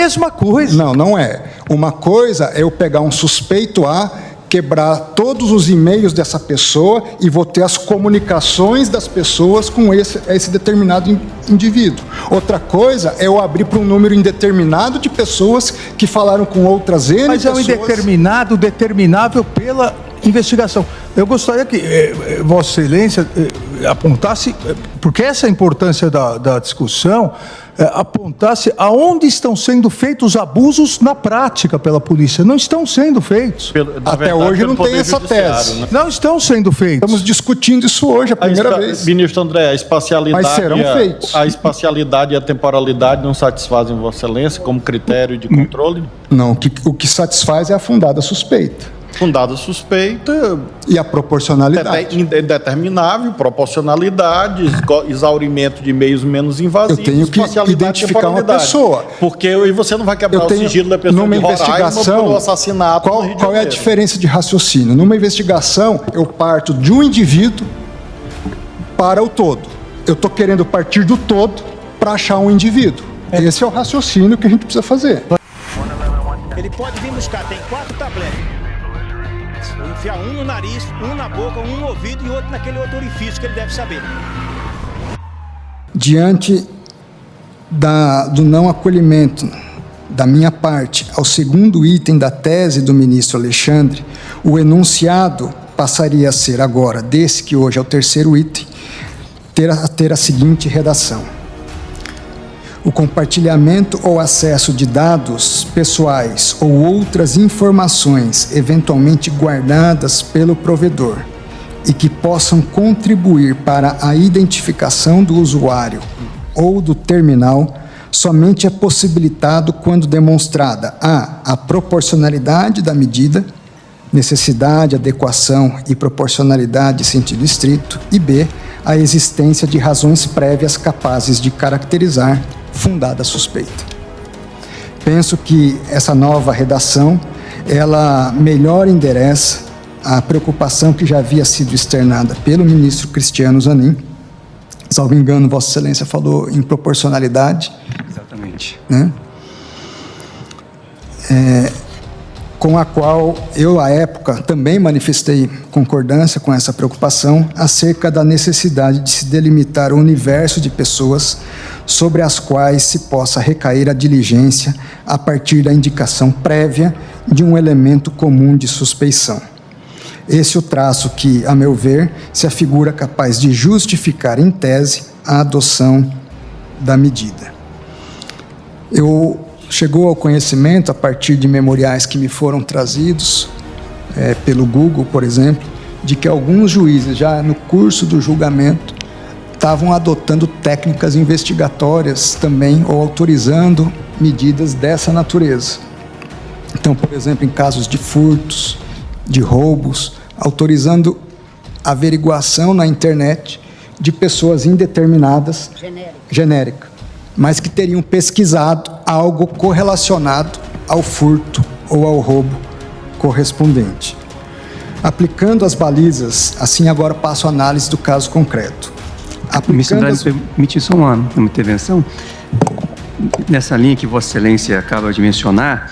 mesma coisa. Não, não é. Uma coisa é eu pegar um suspeito A, quebrar todos os e-mails dessa pessoa e vou ter as comunicações das pessoas com esse determinado indivíduo. Outra coisa é eu abrir para um número indeterminado de pessoas que falaram com outras N Mas pessoas. é um indeterminado, determinável pela investigação. Eu gostaria que Vossa Excelência apontasse, porque essa é a importância da discussão, apontasse aonde estão sendo feitos abusos na prática pela polícia. Não estão sendo feitos. Até hoje não tem essa tese. Né? Não estão sendo feitos. Estamos discutindo isso hoje, a primeira vez. Ministro André, a espacialidade, Mas serão feitos. A espacialidade e a temporalidade não satisfazem Vossa Excelência como critério de controle? Não, o que satisfaz é a fundada suspeita. Fundada suspeita... E a proporcionalidade. Indeterminável, proporcionalidade, exaurimento de meios menos invasivos. Eu tenho que identificar uma pessoa. Porque você não vai quebrar o sigilo da pessoa numa de investigação, pelo assassinato. Qual é a diferença de raciocínio? Numa investigação, eu parto de um indivíduo para o todo. Eu estou querendo partir do todo para achar um indivíduo. Esse é o raciocínio que a gente precisa fazer. Ele pode vir buscar, tem 4 tabletes. Enfiar um no nariz, um na boca, um no ouvido e outro naquele outro orifício que ele deve saber. Diante do não acolhimento da minha parte ao segundo item da tese do ministro Alexandre, o enunciado passaria a ser agora, desse que hoje é o terceiro item, ter a seguinte redação: o compartilhamento ou acesso de dados pessoais ou outras informações eventualmente guardadas pelo provedor e que possam contribuir para a identificação do usuário ou do terminal somente é possibilitado quando demonstrada a proporcionalidade da medida, necessidade, adequação e proporcionalidade em sentido estrito, e b, a existência de razões prévias capazes de caracterizar fundada suspeita. Penso que essa nova redação, ela melhor endereça a preocupação que já havia sido externada pelo ministro Cristiano Zanin. Salvo engano, Vossa Excelência falou em proporcionalidade. Exatamente. Né? Com a qual eu, à época, também manifestei concordância com essa preocupação acerca da necessidade de se delimitar o universo de pessoas sobre as quais se possa recair a diligência a partir da indicação prévia de um elemento comum de suspeição. Esse é o traço que, a meu ver, se afigura capaz de justificar, em tese, a adoção da medida. Chegou ao conhecimento, a partir de memoriais que me foram trazidos pelo Google, por exemplo, de que alguns juízes, já no curso do julgamento, estavam adotando técnicas investigatórias também, ou autorizando medidas dessa natureza. Então, por exemplo, em casos de furtos, de roubos, autorizando averiguação na internet de pessoas indeterminadas, genérica, mas que teriam pesquisado algo correlacionado ao furto ou ao roubo correspondente. Aplicando as balizas, assim agora passo a análise do caso concreto. Ministro Andrade, permite só uma intervenção? Nessa linha que Vossa Excelência acaba de mencionar,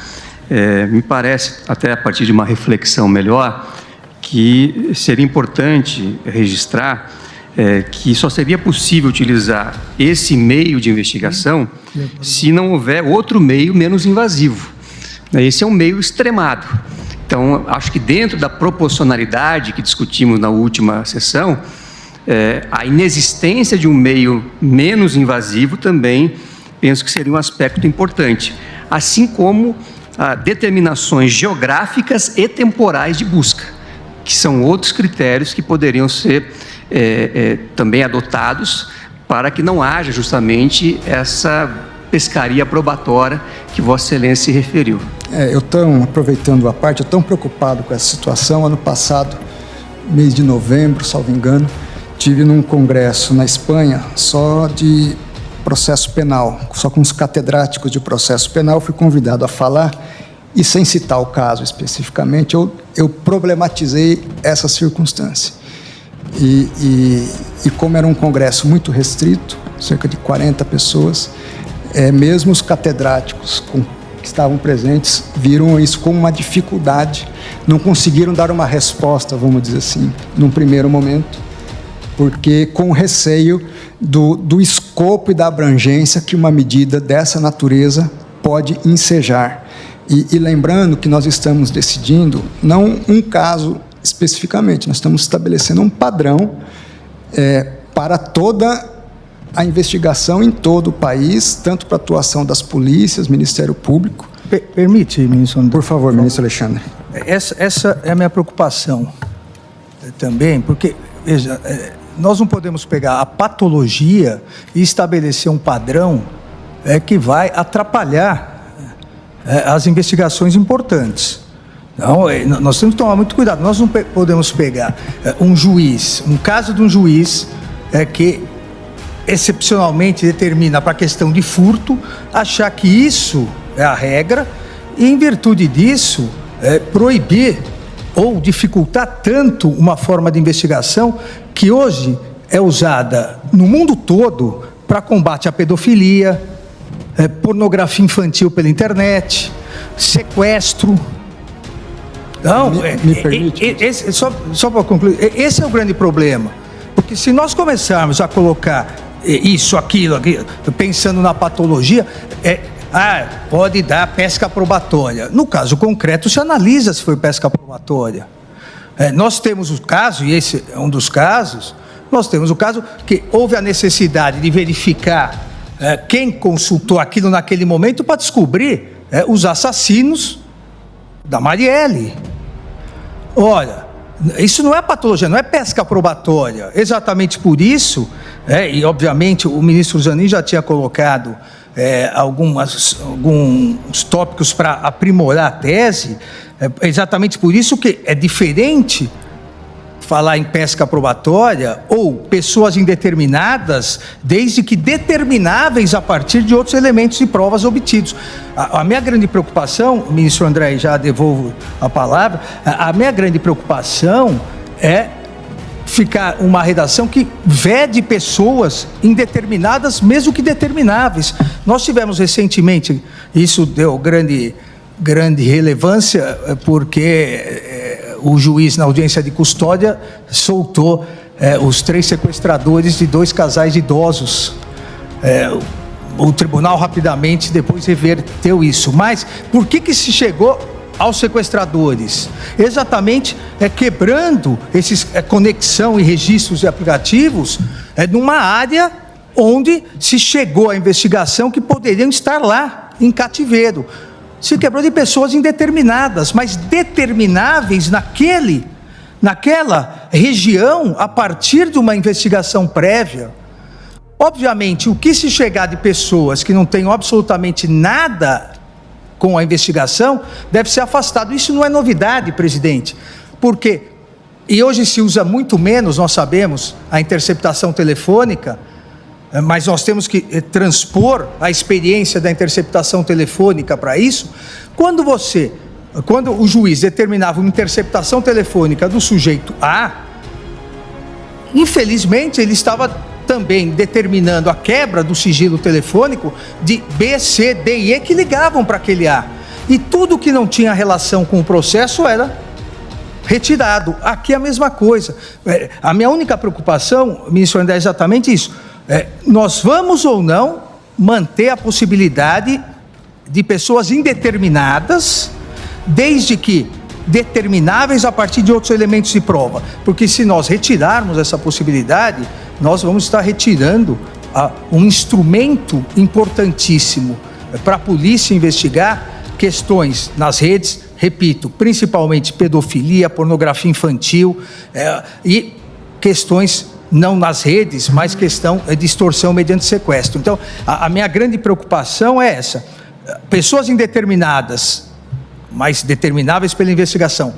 me parece, até a partir de uma reflexão melhor, que seria importante registrar que só seria possível utilizar esse meio de investigação se não houver outro meio menos invasivo. Esse é um meio extremado. Então, acho que dentro da proporcionalidade que discutimos na última sessão, a inexistência de um meio menos invasivo também penso que seria um aspecto importante, assim como determinações geográficas e temporais de busca, que são outros critérios que poderiam ser também adotados para que não haja justamente essa pescaria probatória que Vossa Excelência se referiu. Eu estou, aproveitando a parte, eu estou preocupado com essa situação. Ano passado, mês de novembro, salvo engano, tive num congresso na Espanha só de processo penal, só com os catedráticos de processo penal. Fui convidado a falar e, sem citar o caso especificamente, eu problematizei essa circunstância. E como era um congresso muito restrito, cerca de 40 pessoas, mesmo os catedráticos com que estavam presentes viram isso como uma dificuldade, não conseguiram dar uma resposta, vamos dizer assim, num primeiro momento, porque com receio do escopo e da abrangência que uma medida dessa natureza pode ensejar. E lembrando que nós estamos decidindo, não um caso especificamente, nós estamos estabelecendo um padrão para toda a investigação em todo o país, tanto para a atuação das polícias, Ministério Público. Permite, ministro André? Por favor, ministro Alexandre. Essa é a minha preocupação também, porque, veja, nós não podemos pegar a patologia e estabelecer um padrão que vai atrapalhar as investigações importantes. Não, nós temos que tomar muito cuidado. Nós não podemos pegar um juiz, um caso de um juiz que excepcionalmente determina para a questão de furto, achar que isso é a regra e, em virtude disso, proibir ou dificultar tanto uma forma de investigação que hoje é usada no mundo todo para combate à pedofilia, pornografia infantil pela internet, sequestro. Não, me permite? Só para concluir, esse é o grande problema. Porque se nós começarmos a colocar isso, aquilo, pensando na patologia, pode dar pesca probatória. No caso concreto, se analisa se foi pesca probatória. Nós temos o caso, e esse é um dos casos, nós temos o caso que houve a necessidade de verificar quem consultou aquilo naquele momento para descobrir os assassinos da Marielle. Olha, isso não é patologia, não é pesca probatória. Exatamente por isso, e obviamente o ministro Zanin já tinha colocado alguns tópicos para aprimorar a tese, exatamente por isso que é diferente falar em pesca probatória ou pessoas indeterminadas, desde que determináveis a partir de outros elementos e provas obtidos. A minha grande preocupação, ministro André, já devolvo a palavra, a minha grande preocupação é ficar uma redação que vede pessoas indeterminadas, mesmo que determináveis. Nós tivemos recentemente, isso deu grande relevância, porque o juiz, na audiência de custódia, soltou os 3 sequestradores de 2 casais idosos. O tribunal rapidamente depois reverteu isso. Mas por que se chegou aos sequestradores? Exatamente quebrando esses conexão e registros e aplicativos numa área onde se chegou à investigação que poderiam estar lá, em cativeiro. Se quebrou de pessoas indeterminadas, mas determináveis naquela região a partir de uma investigação prévia. Obviamente, o que se chegar de pessoas que não tenham absolutamente nada com a investigação, deve ser afastado. Isso não é novidade, presidente, porque, e hoje se usa muito menos, nós sabemos, a interceptação telefônica, mas nós temos que transpor a experiência da interceptação telefônica para isso. Quando o juiz determinava uma interceptação telefônica do sujeito A, infelizmente ele estava também determinando a quebra do sigilo telefônico de B, C, D e E que ligavam para aquele A. E tudo que não tinha relação com o processo era retirado. Aqui é a mesma coisa. A minha única preocupação, ministro André, é exatamente isso. Nós vamos ou não manter a possibilidade de pessoas indeterminadas, desde que determináveis a partir de outros elementos de prova, porque se nós retirarmos essa possibilidade, nós vamos estar retirando um instrumento importantíssimo para a polícia investigar questões nas redes, repito, principalmente pedofilia, pornografia infantil e questões não nas redes, mas questão de extorsão mediante sequestro. Então, a minha grande preocupação é essa. Pessoas indeterminadas, mas determináveis pela investigação.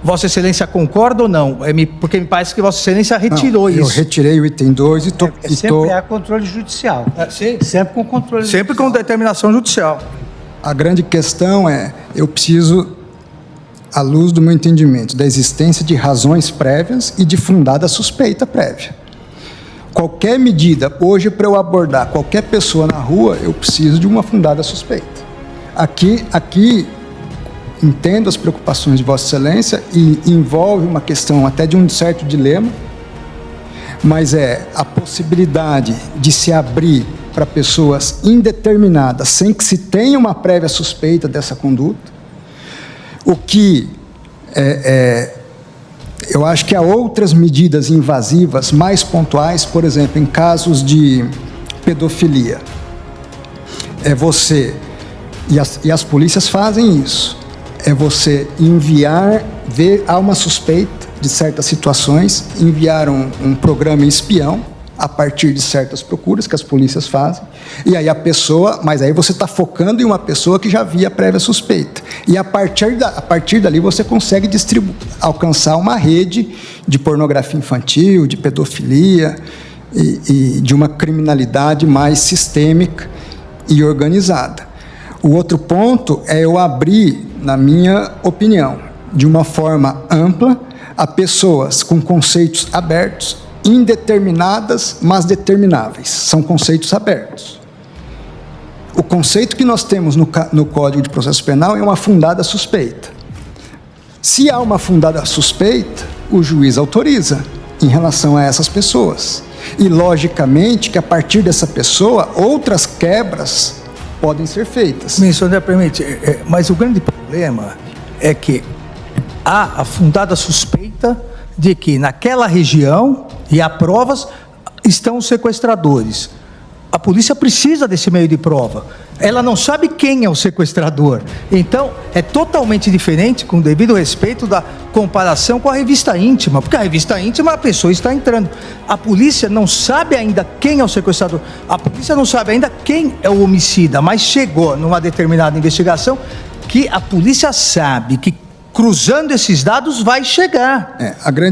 Vossa Excelência concorda ou não? Porque me parece que Vossa Excelência retirou isso. Eu retirei o item 2 e estou... Sempre é controle judicial. Sim. Sempre com controle judicial. Sempre com determinação judicial. A grande questão eu preciso, à luz do meu entendimento, da existência de razões prévias e de fundada suspeita prévia. Qualquer medida, hoje, para eu abordar qualquer pessoa na rua, eu preciso de uma fundada suspeita. Aqui entendo as preocupações de Vossa Excelência e envolve uma questão até de um certo dilema, mas é a possibilidade de se abrir para pessoas indeterminadas sem que se tenha uma prévia suspeita dessa conduta, o que eu acho que há outras medidas invasivas mais pontuais, por exemplo, em casos de pedofilia. E as polícias fazem isso, é você enviar, há uma suspeita de certas situações, enviar um programa espião a partir de certas procuras que as polícias fazem, e aí mas aí você está focando em uma pessoa que já havia prévia suspeita, e a partir dali você consegue alcançar uma rede de pornografia infantil, de pedofilia e de uma criminalidade mais sistêmica e organizada. O outro ponto é eu abrir, na minha opinião, de uma forma ampla, a pessoas com conceitos abertos, indeterminadas, mas determináveis. São conceitos abertos. O conceito que nós temos no Código de Processo Penal é uma fundada suspeita. Se há uma fundada suspeita, o juiz autoriza em relação a essas pessoas. E, logicamente, que a partir dessa pessoa, outras quebras podem ser feitas. Ministro André, permite, mas o grande problema é que há a fundada suspeita de que naquela região, e há provas, estão os sequestradores. A polícia precisa desse meio de prova. Ela não sabe quem é o sequestrador. Então, é totalmente diferente, com devido respeito, da comparação com a revista íntima, porque a revista íntima, a pessoa está entrando. A polícia não sabe ainda quem é o sequestrador. A polícia não sabe ainda quem é o homicida, mas chegou numa determinada investigação que a polícia sabe que cruzando esses dados vai chegar.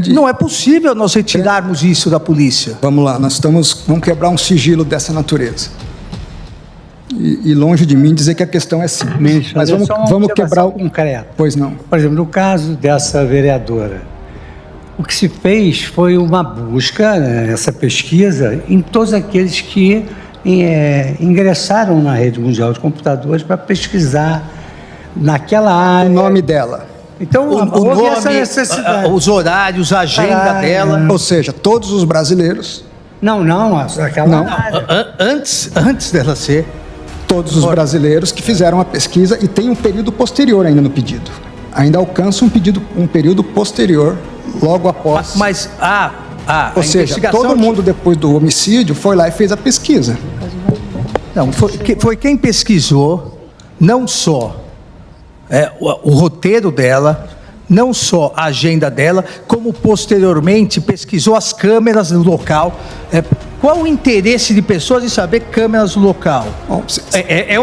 Não é possível nós retirarmos isso da polícia. Vamos lá, vamos quebrar um sigilo dessa natureza. E longe de mim dizer que a questão é simples. Ministro, mas vamos quebrar o concreto. Pois não. Por exemplo, no caso dessa vereadora, o que se fez foi uma busca, essa pesquisa, em todos aqueles que ingressaram na rede mundial de computadores para pesquisar naquela área. O nome dela. Então, o nome, essa necessidade. Os horários, a agenda dela. Ou seja, todos os brasileiros. Aquela área. Antes dela ser. Todos os brasileiros que fizeram a pesquisa e tem um período posterior ainda no pedido. Ainda alcança um período posterior, logo após. Mas ou seja, todo mundo depois do homicídio foi lá e fez a pesquisa. Não, foi quem pesquisou, não só o roteiro dela, não só a agenda dela, como posteriormente pesquisou as câmeras do local. Qual o interesse de pessoas em saber câmeras no local? É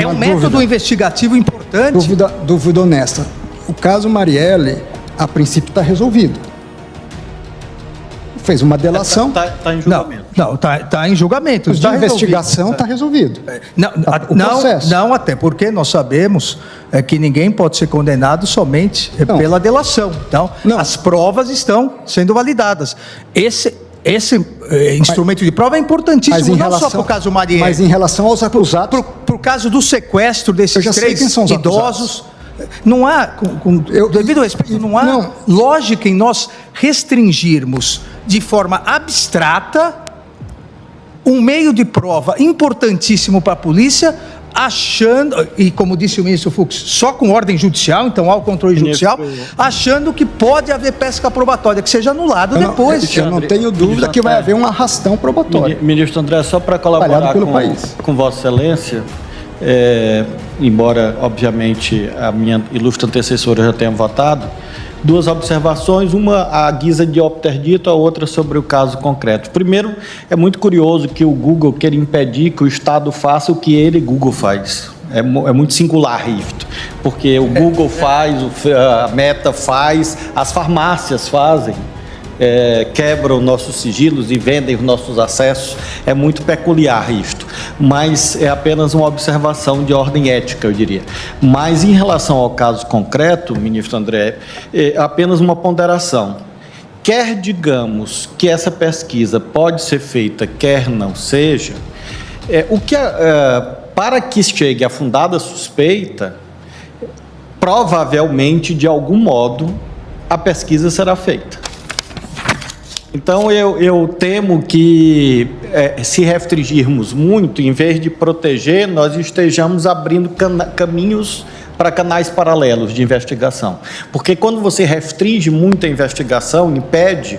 um método investigativo importante. Dúvida honesta. O caso Marielle, a princípio, está resolvido. Fez uma delação. Está em julgamento. Não, está em julgamento. De investigação está resolvido. Não, até porque nós sabemos que ninguém pode ser condenado somente pela delação. Então, as provas estão sendo validadas. Esse instrumento de prova é importantíssimo, não só para o caso Marielle. Mas em relação aos acusados... Para o caso do sequestro desses 3 idosos... Não há, devido ao respeito, não há lógica em nós restringirmos de forma abstrata um meio de prova importantíssimo para a polícia, achando, e como disse o ministro Fux, só com ordem judicial, então há o controle judicial, achando que pode haver pesca probatória, que seja anulado depois. Eu não tenho dúvida que vai haver um arrastão probatório. Ministro André, só para colaborar com Vossa Excelência, embora, obviamente, a minha ilustre antecessora já tenha votado, 2 observações, uma à guisa de obter-dito, a outra sobre o caso concreto. Primeiro, é muito curioso que o Google queira impedir que o Estado faça o que ele, Google, faz. É muito singular isto, porque o Google faz, a Meta faz, as farmácias fazem. Quebram nossos sigilos e vendem os nossos acessos. É muito peculiar isto, mas é apenas uma observação de ordem ética, eu diria. Mas em relação ao caso concreto, ministro André, apenas uma ponderação. Quer digamos que essa pesquisa pode ser feita, quer não seja, o que para que chegue a fundada suspeita, provavelmente, de algum modo, a pesquisa será feita. Então, eu temo que, se restringirmos muito, em vez de proteger, nós estejamos abrindo caminhos para canais paralelos de investigação. Porque quando você restringe muito a investigação, impede,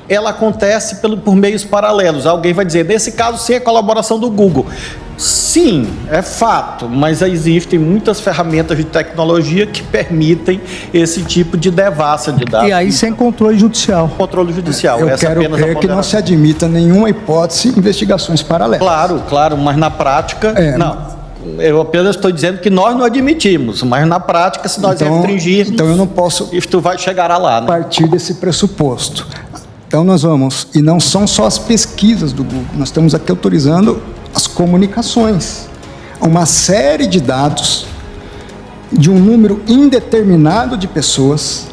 ela acontece por meios paralelos. Alguém vai dizer, nesse caso, sem a colaboração do Google. Sim, é fato, mas existem muitas ferramentas de tecnologia que permitem esse tipo de devassa de dados. E aí sem controle judicial. Controle judicial. Eu Essa quero apenas a crer que não ponderação. se admita nenhuma hipótese investigações paralelas. Claro, mas na prática, não. Eu apenas estou dizendo que nós não admitimos, mas na prática, se nós restringirmos, então eu não posso isto chegará lá. Né? partir desse pressuposto. Então nós vamos, e não são só as pesquisas do Google, nós estamos aqui autorizando as comunicações, uma série de dados de um número indeterminado de pessoas.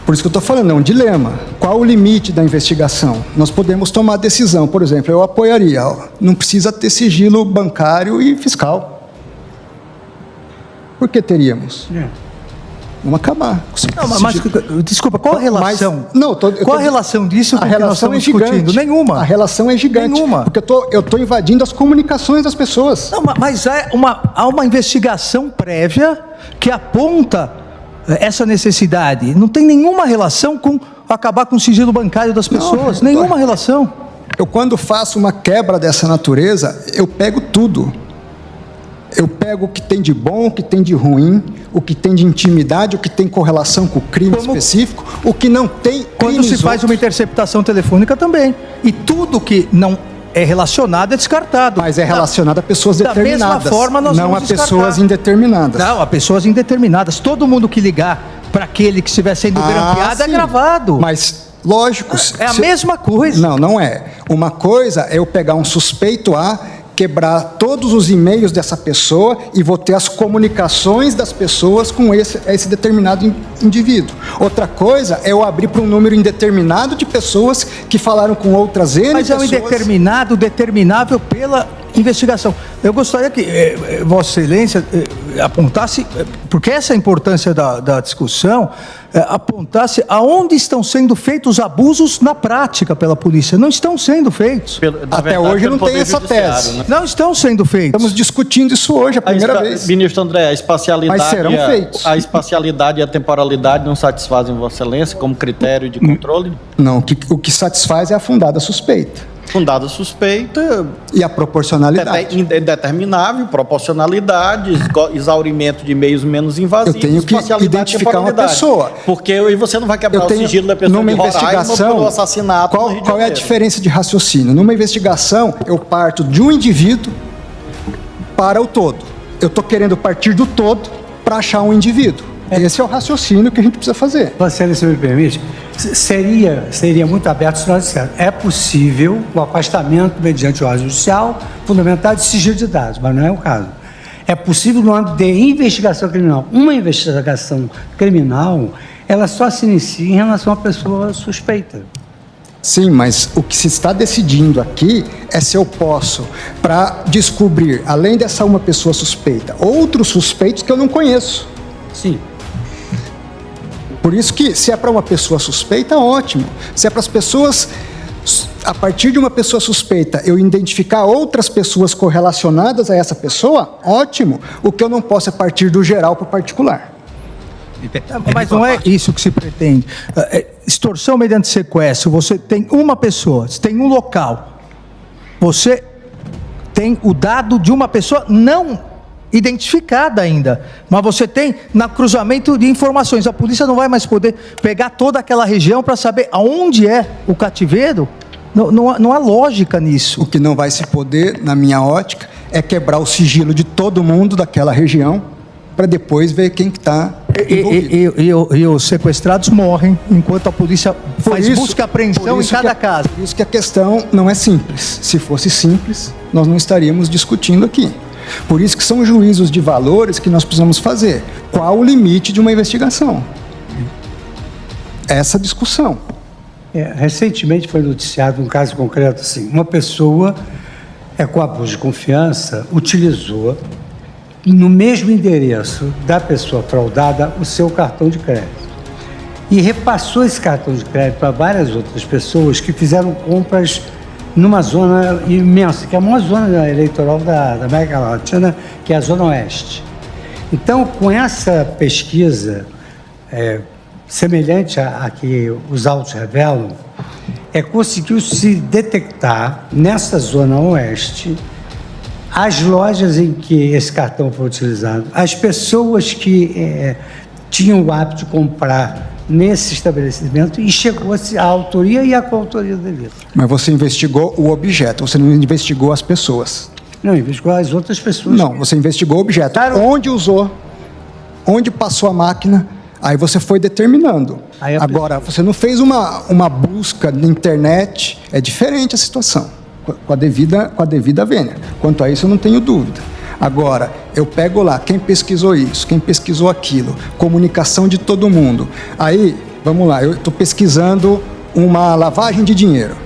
Por isso que eu estou falando, é um dilema. Qual o limite da investigação? Nós podemos tomar decisão, por exemplo, eu apoiaria, não precisa ter sigilo bancário e fiscal. Por que teríamos? Vamos acabar. Mas desculpa, qual a relação? Qual a relação disso com o que nós estamos discutindo? Nenhuma. A relação é gigante. Nenhuma. Porque eu estou invadindo as comunicações das pessoas. Não, mas há uma investigação prévia que aponta essa necessidade. Não tem nenhuma relação com acabar com o sigilo bancário das pessoas. Nenhuma relação. Eu, quando faço uma quebra dessa natureza, eu pego tudo. Eu pego o que tem de bom, o que tem de ruim, o que tem de intimidade, o que tem correlação com o crime específico, o que não tem. Quando se faz uma interceptação telefônica também. E tudo que não é relacionado é descartado. Mas é relacionado a pessoas determinadas. Da mesma forma, nós não vamos a descartar. pessoas indeterminadas. Não, a pessoas indeterminadas. Todo mundo que ligar para aquele que estiver sendo grampeado é sim. gravado. Mas, lógico. É a mesma coisa. Não é. Uma coisa é eu pegar um suspeito quebrar todos os e-mails dessa pessoa e vou ter as comunicações das pessoas com esse determinado indivíduo. Outra coisa é eu abrir para um número indeterminado de pessoas que falaram com outras N Mas pessoas. é um indeterminado, determinável pela investigação. Eu gostaria que Vossa Excelência apontasse, porque essa é a importância da discussão, apontasse aonde estão sendo feitos abusos na prática pela polícia. Não estão sendo feitos. Até hoje não tem essa tese. Né? Não estão sendo feitos. Estamos discutindo isso hoje, a primeira vez. Ministro André, a espacialidade, Mas serão feitos. A espacialidade e a temporalidade não satisfazem Vossa Excelência como critério de controle? Não, o que satisfaz é a fundada suspeita. Fundada suspeita. E a proporcionalidade. Indeterminável, proporcionalidade, exaurimento de meios menos invasivos. Eu tenho que identificar uma pessoa. Porque e você não vai quebrar o sigilo da pessoa numa de Roraima investigação, pelo assassinato. Qual é a diferença de raciocínio? Numa investigação, eu parto de um indivíduo para o todo. Eu estou querendo partir do todo para achar um indivíduo. Esse é o raciocínio que a gente precisa fazer. Vossa Excelência, se me permite, seria muito aberto se nós dissermos. É possível o afastamento mediante ordem judicial fundamentado de sigilo de dados, mas não é o caso. É possível no âmbito de investigação criminal. Uma investigação criminal, ela só se inicia em relação à pessoa suspeita. Sim, mas o que se está decidindo aqui é se eu posso, para descobrir, além dessa uma pessoa suspeita, outros suspeitos que eu não conheço. Sim. Por isso que, se é para uma pessoa suspeita, ótimo. Se é para as pessoas, a partir de uma pessoa suspeita, eu identificar outras pessoas correlacionadas a essa pessoa, ótimo. O que eu não posso é partir do geral para o particular. Mas não é isso que se pretende. Extorsão mediante sequestro, você tem uma pessoa, você tem um local, você tem o dado de uma pessoa não identificada ainda, mas você tem no cruzamento de informações. A polícia não vai mais poder pegar toda aquela região para saber aonde é o cativeiro. Não há lógica nisso. O que não vai se poder, na minha ótica, é quebrar o sigilo de todo mundo daquela região para depois ver quem está envolvido. E os sequestrados morrem enquanto a polícia faz busca e apreensão em cada casa. Por isso que a questão não é simples. Se fosse simples, nós não estaríamos discutindo aqui. Por isso que são juízos de valores que nós precisamos fazer. Qual o limite de uma investigação? Essa discussão. Recentemente foi noticiado um caso concreto assim, uma pessoa é que o abuso de confiança utilizou, no mesmo endereço da pessoa fraudada, o seu cartão de crédito. E repassou esse cartão de crédito para várias outras pessoas que fizeram compras numa zona imensa, que é a maior zona eleitoral da América Latina, que é a Zona Oeste. Então, com essa pesquisa, semelhante à que os autos revelam, conseguiu-se detectar, nessa Zona Oeste, as lojas em que esse cartão foi utilizado, as pessoas que tinham o hábito de comprar nesse estabelecimento, e chegou-se à autoria e à coautoria do delito. Mas você investigou o objeto, você não investigou as pessoas. Não, investigou as outras pessoas. Não, você investigou o objeto. Claro. Onde usou, onde passou a máquina, aí você foi determinando. Agora, você não fez uma busca na internet, é diferente a situação, com a devida vênia. Quanto a isso, eu não tenho dúvida. Agora, eu pego lá, quem pesquisou isso, quem pesquisou aquilo, comunicação de todo mundo. Aí, vamos lá, eu estou pesquisando uma lavagem de dinheiro.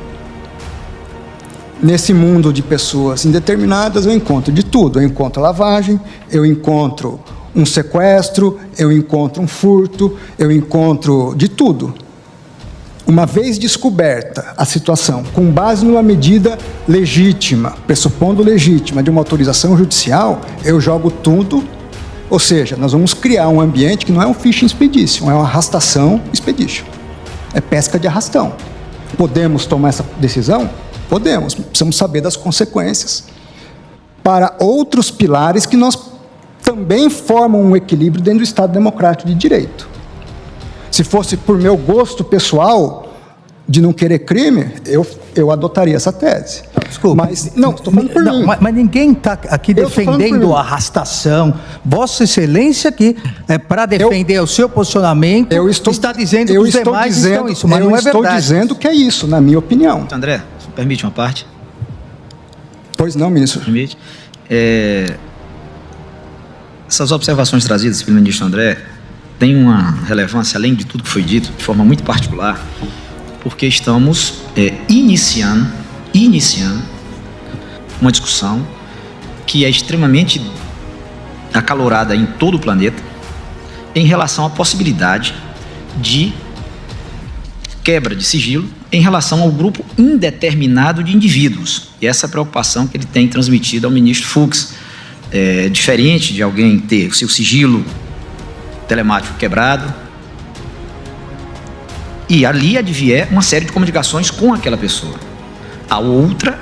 Nesse mundo de pessoas indeterminadas, eu encontro de tudo. Eu encontro lavagem, eu encontro um sequestro, eu encontro um furto, eu encontro de tudo. Uma vez descoberta a situação, com base numa medida legítima, pressupondo legítima de uma autorização judicial, eu jogo tudo, ou seja, nós vamos criar um ambiente que não é um fishing expedition, é uma arrastação expedition. É pesca de arrastão. Podemos tomar essa decisão? Podemos, precisamos saber das consequências para outros pilares que nós também formam um equilíbrio dentro do Estado Democrático de Direito. Se fosse por meu gosto pessoal de não querer crime, eu adotaria essa tese. Desculpa. Mas, não, estou falando por mim. Mas ninguém está aqui defendendo a arrastação. Vossa Excelência aqui, para defender o seu posicionamento, está dizendo que os demais estão isso, mas não é verdade. Eu estou dizendo que é isso, na minha opinião. André, permite uma parte? Pois não, ministro. Permite. Essas observações trazidas pelo ministro André têm uma relevância, além de tudo que foi dito, de forma muito particular, porque estamos iniciando uma discussão que é extremamente acalorada em todo o planeta em relação à possibilidade de quebra de sigilo em relação ao grupo indeterminado de indivíduos. E essa é a preocupação que ele tem transmitido ao ministro Fux. É diferente de alguém ter o seu sigilo telemático quebrado e ali advier uma série de comunicações com aquela pessoa. A outra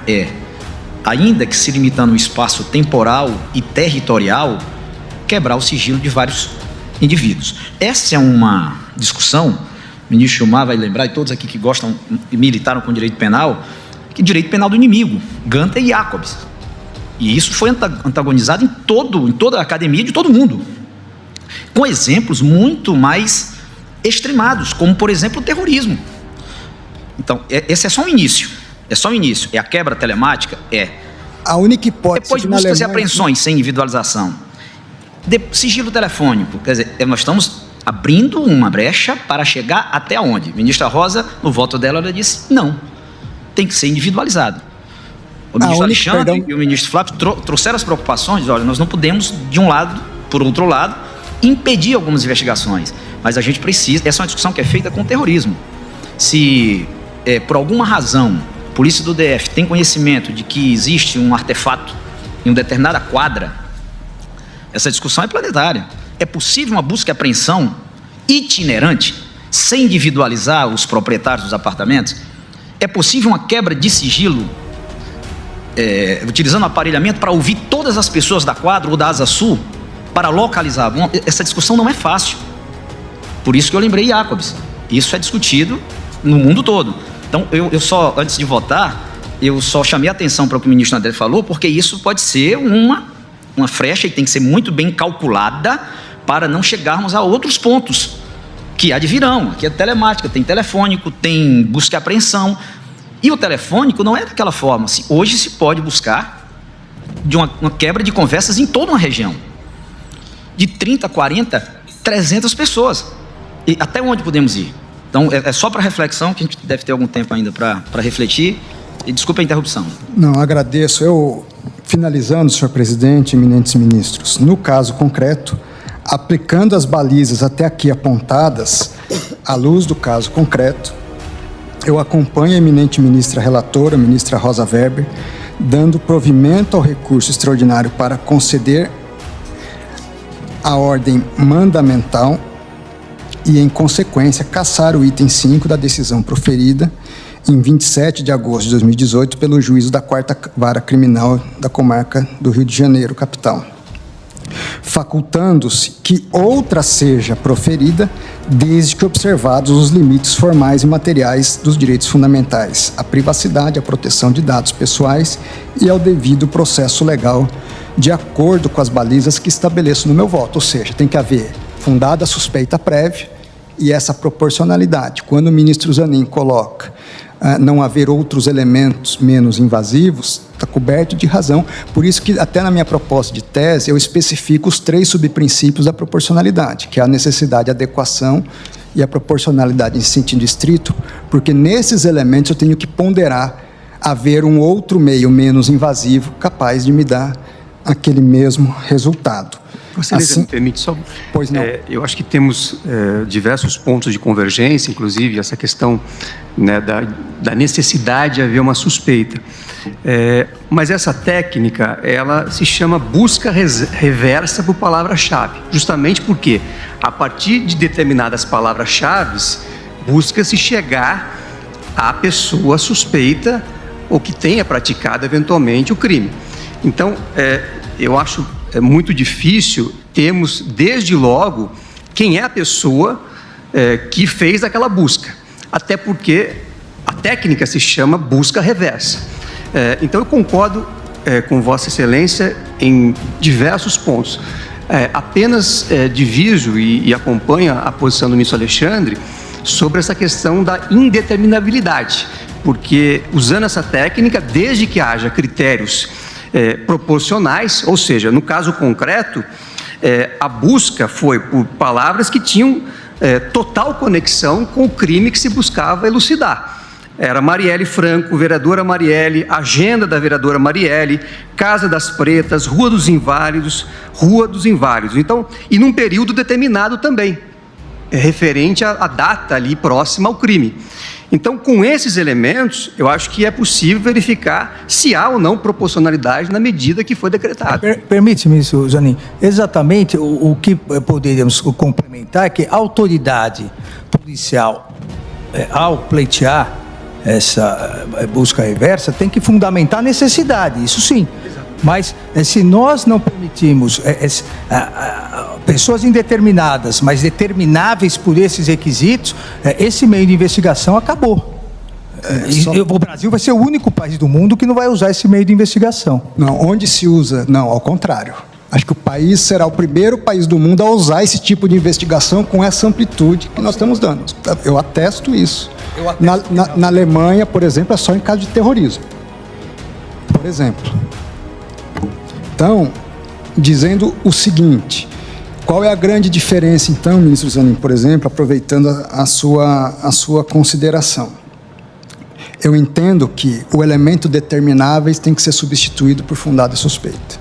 ainda que se limitando no espaço temporal e territorial, quebrar o sigilo de vários indivíduos. Essa é uma discussão, o ministro Gilmar vai lembrar, e todos aqui que gostam e militaram com direito penal, que direito penal do inimigo, Ganter e Jacobs. E isso foi antagonizado em toda a academia de todo mundo, com exemplos muito mais extremados, como, por exemplo, o terrorismo. Então, esse é só um início. É a quebra telemática? A única hipótese... Depois buscas e apreensões sem individualização. Sigilo telefônico. Quer dizer, nós estamos abrindo uma brecha para chegar até onde? A ministra Rosa, no voto dela, ela disse, não, tem que ser individualizado. O ministro Alexandre e o ministro Flávio trouxeram as preocupações, olha, nós não podemos, de um lado, por outro lado, impedir algumas investigações, mas a gente precisa, essa é uma discussão que é feita com o terrorismo. Se, por alguma razão, a polícia do DF tem conhecimento de que existe um artefato em uma determinada quadra, essa discussão é planetária. É possível uma busca e apreensão itinerante, sem individualizar os proprietários dos apartamentos? É possível uma quebra de sigilo utilizando aparelhamento para ouvir todas as pessoas da quadra ou da Asa Sul para localizar? Essa discussão não é fácil. Por isso que eu lembrei Jacobs. Isso é discutido no mundo todo. Então, eu só, antes de votar, eu só chamei a atenção para o que o ministro André falou, porque isso pode ser uma frecha e tem que ser muito bem calculada para não chegarmos a outros pontos que advirão. Aqui é telemática, tem telefônico, tem busca e apreensão. E o telefônico não é daquela forma. Hoje se pode buscar de uma quebra de conversas em toda uma região. De 30, 40, 300 pessoas. E até onde podemos ir? Então, é só para reflexão, que a gente deve ter algum tempo ainda para refletir. E desculpe a interrupção. Não, agradeço. Eu, finalizando, senhor presidente, eminentes ministros, no caso concreto, aplicando as balizas até aqui apontadas, à luz do caso concreto, eu acompanho a eminente ministra relatora, a ministra Rosa Weber, dando provimento ao recurso extraordinário para conceder a ordem mandamental e, em consequência, cassar o item 5 da decisão proferida em 27 de agosto de 2018 pelo juízo da 4ª Vara Criminal da Comarca do Rio de Janeiro, capital, facultando-se que outra seja proferida desde que observados os limites formais e materiais dos direitos fundamentais, a privacidade, a proteção de dados pessoais e ao devido processo legal, de acordo com as balizas que estabeleço no meu voto. Ou seja, tem que haver fundada suspeita prévia e essa proporcionalidade. Quando o ministro Zanin coloca não haver outros elementos menos invasivos, está coberto de razão. Por isso que, até na minha proposta de tese, eu especifico os 3 subprincípios da proporcionalidade, que é a necessidade, a adequação e a proporcionalidade em sentido estrito, porque nesses elementos eu tenho que ponderar haver um outro meio menos invasivo capaz de me dar aquele mesmo resultado. Excelência, me permite só... Pois não. Eu acho que temos diversos pontos de convergência, inclusive essa questão, né, da necessidade de haver uma suspeita. Mas essa técnica, ela se chama busca reversa por palavra-chave, justamente porque, a partir de determinadas palavras-chave, busca-se chegar à pessoa suspeita ou que tenha praticado eventualmente o crime. Então, eu acho muito difícil termos, desde logo, quem é a pessoa que fez aquela busca. Até porque a técnica se chama busca reversa. Então, eu concordo com Vossa Excelência em diversos pontos. Apenas diviso e acompanho a posição do ministro Alexandre sobre essa questão da indeterminabilidade, porque, usando essa técnica, desde que haja critérios proporcionais, ou seja, no caso concreto, a busca foi por palavras que tinham total conexão com o crime que se buscava elucidar. Era Marielle Franco, vereadora Marielle, agenda da vereadora Marielle, Casa das Pretas, Rua dos Inválidos. Então, e num período determinado também, referente à data ali próxima ao crime. Então, com esses elementos, eu acho que é possível verificar se há ou não proporcionalidade na medida que foi decretada. Permite-me, ministro Zanin, exatamente o que poderíamos complementar é que a autoridade policial, ao pleitear essa busca reversa, tem que fundamentar a necessidade, isso sim. Mas se nós não permitimos pessoas indeterminadas, mas determináveis por esses requisitos, esse meio de investigação acabou. O Brasil vai ser o único país do mundo que não vai usar esse meio de investigação. Não, onde se usa? Não, ao contrário. Acho que o país será o primeiro país do mundo a usar esse tipo de investigação com essa amplitude que nós estamos dando. Eu atesto isso. Na Alemanha, por exemplo, é só em caso de terrorismo. Por exemplo. Então, dizendo o seguinte, qual é a grande diferença, então, ministro Zanin, por exemplo, aproveitando a sua consideração? Eu entendo que o elemento determináveis tem que ser substituído por fundada suspeita.